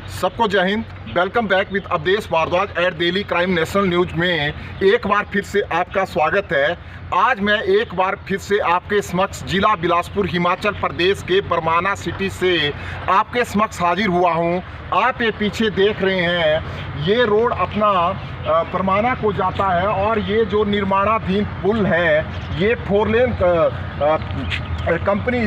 सबको जय हिंद। Welcome back with Awadhesh Bhardwaj at daily crime national news में एक बार फिर से आपका स्वागत है। आज मैं एक बार फिर से आपके समक्ष जिला बिलासपुर हिमाचल प्रदेश के बरमाना सिटी से आपके समक्ष हाजिर हुआ हूं। आप ये पीछे देख रहे हैं, ये रोड अपना बरमाना को जाता है और ये जो निर्माणाधीन पुल है ये 4 लेन कंपनी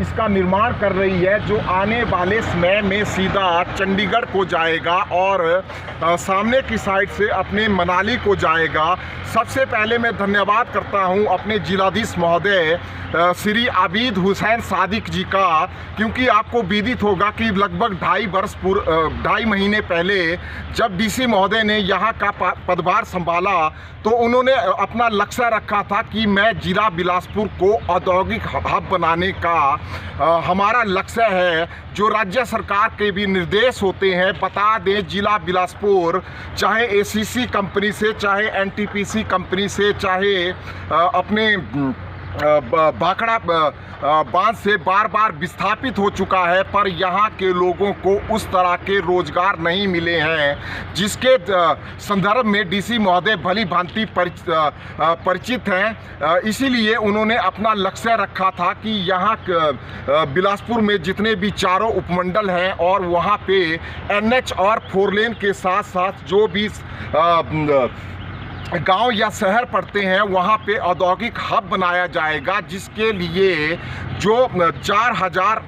इसका निर्माण कर रही है, जो आने वाले समय में सीधा चंडीगढ़ को जाएगा और सामने की साइड से अपने मनाली को जाएगा। सबसे पहले मैं धन्यवाद करता हूं अपने जिलाधीश महोदय श्री आबिद हुसैन सादिक जी का, क्योंकि आपको विदित होगा कि लगभग 2.5 महीने पहले जब डीसी महोदय ने यहाँ का पदभार संभाला तो उन्होंने अपना लक्ष्य रखा था कि मैं जिला बिलासपुर को औद्योगिक हब बनाने का हमारा लक्ष्य है। जो राज्य सरकार के भी निर्देश होते हैं, बता दें जिला बिलासपुर चाहे एसीसी कंपनी से, चाहे एनटीपीसी कंपनी से, चाहे अपने भाखड़ा बांध से बार बार विस्थापित हो चुका है, पर यहाँ के लोगों को उस तरह के रोजगार नहीं मिले हैं, जिसके संदर्भ में डीसी महोदय भली भांति परिचित हैं। इसीलिए उन्होंने अपना लक्ष्य रखा था कि यहाँ बिलासपुर में जितने भी चारों उपमंडल हैं और वहाँ पे एनएच और 4 लेन के साथ साथ जो भी गांव या शहर पड़ते हैं वहाँ पे औद्योगिक हब बनाया जाएगा, जिसके लिए जो 4000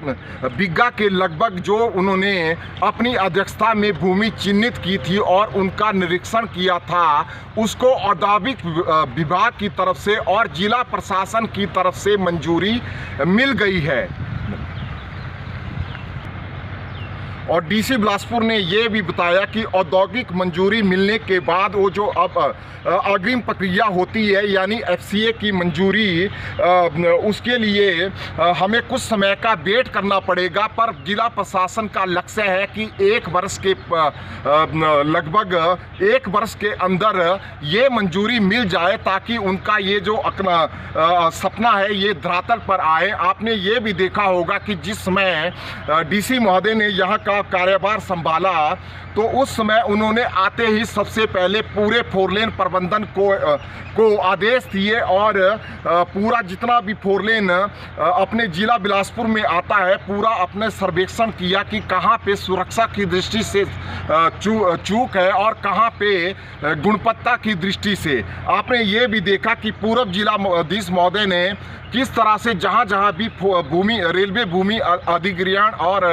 बीघा के लगभग जो उन्होंने अपनी अध्यक्षता में भूमि चिन्हित की थी और उनका निरीक्षण किया था, उसको औद्योगिक विभाग की तरफ से और जिला प्रशासन की तरफ से मंजूरी मिल गई है। और डीसी बिलासपुर ने ये भी बताया कि औद्योगिक मंजूरी मिलने के बाद वो जो अब अग्रिम प्रक्रिया होती है यानी एफसीए की मंजूरी, उसके लिए हमें कुछ समय का वेट करना पड़ेगा, पर जिला प्रशासन का लक्ष्य है कि 1 वर्ष के लगभग 1 वर्ष के अंदर ये मंजूरी मिल जाए, ताकि उनका ये जो अपना सपना है ये धरातल पर आए। आपने ये भी देखा होगा कि जिस समय डीसी महोदय ने यहाँ का कार्यभार संभाला तो उस समय उन्होंने आते ही सबसे पहले पूरे 4 लेन प्रबंधन को आदेश दिए और पूरा जितना भी 4 लेन अपने जिला बिलासपुर में आता है पूरा अपने सर्वेक्षण किया कि कहाँ पे सुरक्षा की दृष्टि से चूक है और कहाँ पे गुणवत्ता की दृष्टि से। आपने ये भी देखा कि पूर्व जिलाधीश महोदय ने किस तरह से जहाँ भी भूमि रेलवे भूमि अधिग्रहण और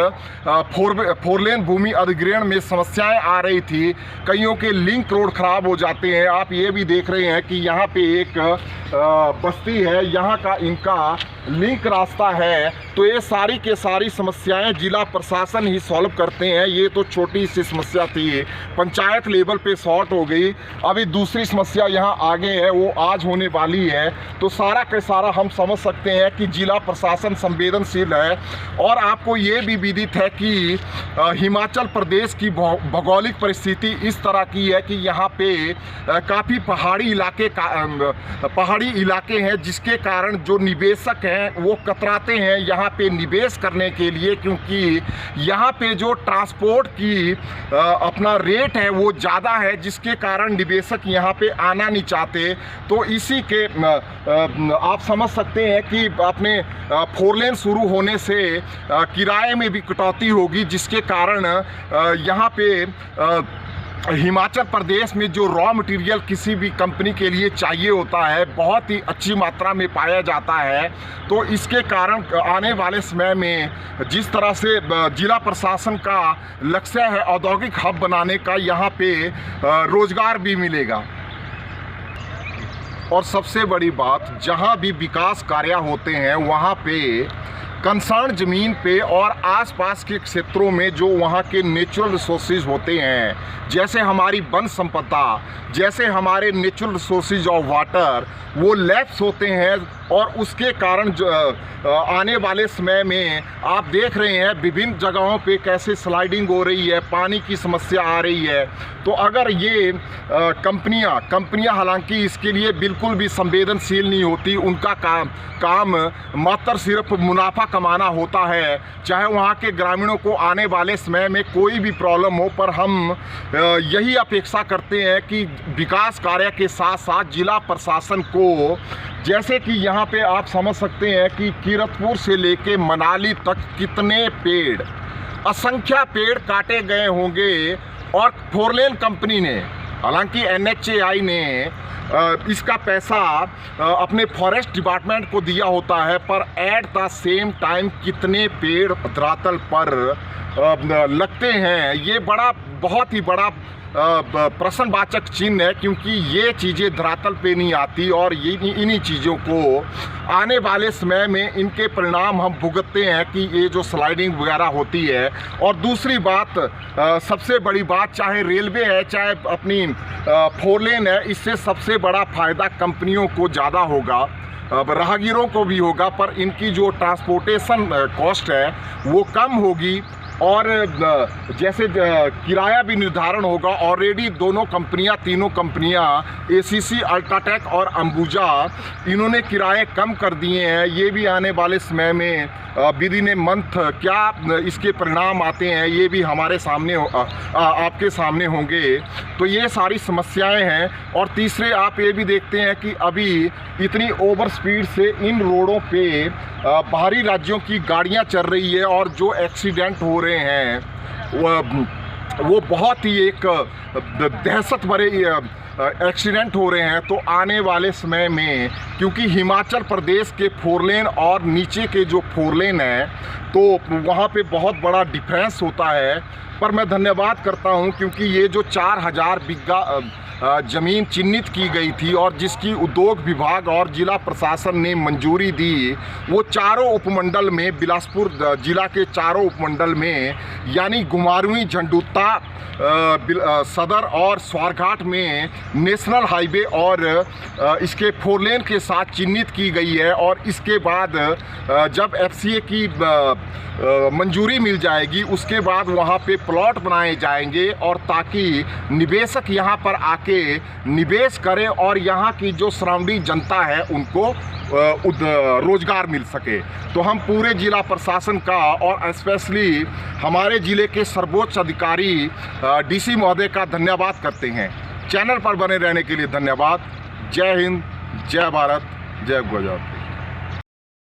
4 लेन भूमि अधिग्रहण में समस्याएं आ रही थी, कईयों के लिंक रोड खराब हो जाते हैं। आप ये भी देख रहे हैं कि यहाँ पे एक बस्ती है, यहाँ का इनका लिंक रास्ता है, तो ये सारी के सारी समस्याएं जिला प्रशासन ही सॉल्व करते हैं। ये तो छोटी सी समस्या थी, पंचायत लेवल पे सॉर्ट हो गई। अभी दूसरी समस्या यहाँ आगे है, वो आज होने वाली है। तो सारा के सारा हम समझ सकते हैं कि जिला प्रशासन संवेदनशील है। और आपको ये भी विदित है कि हिमाचल प्रदेश की भौगोलिक परिस्थिति इस तरह की है कि यहाँ पे काफ़ी पहाड़ी इलाके हैं, जिसके कारण जो निवेशक हैं वो कतराते हैं यहाँ पे निवेश करने के लिए, क्योंकि यहाँ पे जो ट्रांसपोर्ट की अपना रेट है वो ज़्यादा है, जिसके कारण निवेशक यहाँ पे आना नहीं चाहते। तो इसी के आप समझ सकते हैं कि अपने 4 लेन शुरू होने से किराए में भी कटौती होगी, जिसके कारण यहाँ पे हिमाचल प्रदेश में जो रॉ मटेरियल किसी भी कंपनी के लिए चाहिए होता है बहुत ही अच्छी मात्रा में पाया जाता है। तो इसके कारण आने वाले समय में जिस तरह से जिला प्रशासन का लक्ष्य है औद्योगिक हब बनाने का, यहाँ पे रोजगार भी मिलेगा। और सबसे बड़ी बात, जहाँ भी विकास कार्य होते हैं वहाँ पे कंसर्न ज़मीन पे और आसपास के क्षेत्रों में जो वहाँ के नेचुरल रिसोर्सेज होते हैं, जैसे हमारी वन संपदा, जैसे हमारे नेचुरल रिसोर्सेज ऑफ वाटर, वो लैप्स होते हैं। और उसके कारण आने वाले समय में आप देख रहे हैं विभिन्न जगहों पे कैसे स्लाइडिंग हो रही है, पानी की समस्या आ रही है। तो अगर ये कंपनियां हालांकि इसके लिए बिल्कुल भी संवेदनशील नहीं होती, उनका काम मात्र सिर्फ मुनाफा कमाना होता है, चाहे वहाँ के ग्रामीणों को आने वाले समय में कोई भी प्रॉब्लम हो, पर हम यही अपेक्षा करते हैं कि विकास कार्य के साथ साथ जिला प्रशासन को, जैसे कि यहाँ पे आप समझ सकते हैं कि कीरतपुर से लेके मनाली तक कितने पेड़, असंख्य पेड़ काटे गए होंगे और 4 लेन कंपनी ने, हालांकि NHAI ने इसका पैसा अपने फॉरेस्ट डिपार्टमेंट को दिया होता है, पर एट द सेम टाइम कितने पेड़ धरातल पर लगते हैं, ये बहुत ही बड़ा प्रश्नवाचक चिन्ह है, क्योंकि ये चीज़ें धरातल पे नहीं आती और ये इन्हीं चीज़ों को आने वाले समय में इनके परिणाम हम भुगतते हैं कि ये जो स्लाइडिंग वगैरह होती है। और दूसरी बात, सबसे बड़ी बात, चाहे रेलवे है चाहे अपनी 4 लेन है, इससे सबसे बड़ा फ़ायदा कंपनियों को ज़्यादा होगा, राहगीरों को भी होगा, पर इनकी जो ट्रांसपोर्टेशन कॉस्ट है वो कम होगी और जैसे किराया भी निर्धारण होगा। ऑलरेडी दोनों कंपनियां, तीनों कंपनियां, ACC, अल्ट्राटेक और अंबुजा, इन्होंने किराए कम कर दिए हैं। ये भी आने वाले समय में विद इन ए मंथ क्या इसके परिणाम आते हैं, ये भी हमारे सामने आपके सामने होंगे। तो ये सारी समस्याएं हैं। और तीसरे आप ये भी देखते हैं कि अभी इतनी ओवर स्पीड से इन रोडों पे बाहरी राज्यों की गाड़ियां चल रही है और जो एक्सीडेंट हो रहे हैं वो बहुत ही एक दहशत भरे एक्सीडेंट हो रहे हैं। तो आने वाले समय में, क्योंकि हिमाचल प्रदेश के 4 लेन और नीचे के जो 4 लेन है, तो वहाँ पे बहुत बड़ा डिफरेंस होता है। पर मैं धन्यवाद करता हूँ, क्योंकि ये जो 4000 बिघा ज़मीन चिन्हित की गई थी और जिसकी उद्योग विभाग और जिला प्रशासन ने मंजूरी दी, वो चारों उपमंडल में, बिलासपुर जिला के चारों उपमंडल में, यानी घुमारवीं, झंडुता, सदर और स्वारघाट में नेशनल हाईवे और इसके 4 लेन के साथ चिन्हित की गई है। और इसके बाद जब FCA की मंजूरी मिल जाएगी, उसके बाद वहाँ पे प्लॉट बनाए जाएंगे और ताकि निवेशक यहाँ पर आके निवेश करें और यहाँ की जो सराउंडिंग जनता है उनको रोजगार मिल सके। तो हम पूरे जिला प्रशासन का और स्पेशली हमारे ज़िले के सर्वोच्च अधिकारी DC महोदय का धन्यवाद करते हैं। चैनल पर बने रहने के लिए धन्यवाद। जय हिंद, जय भारत, जय गुजरात।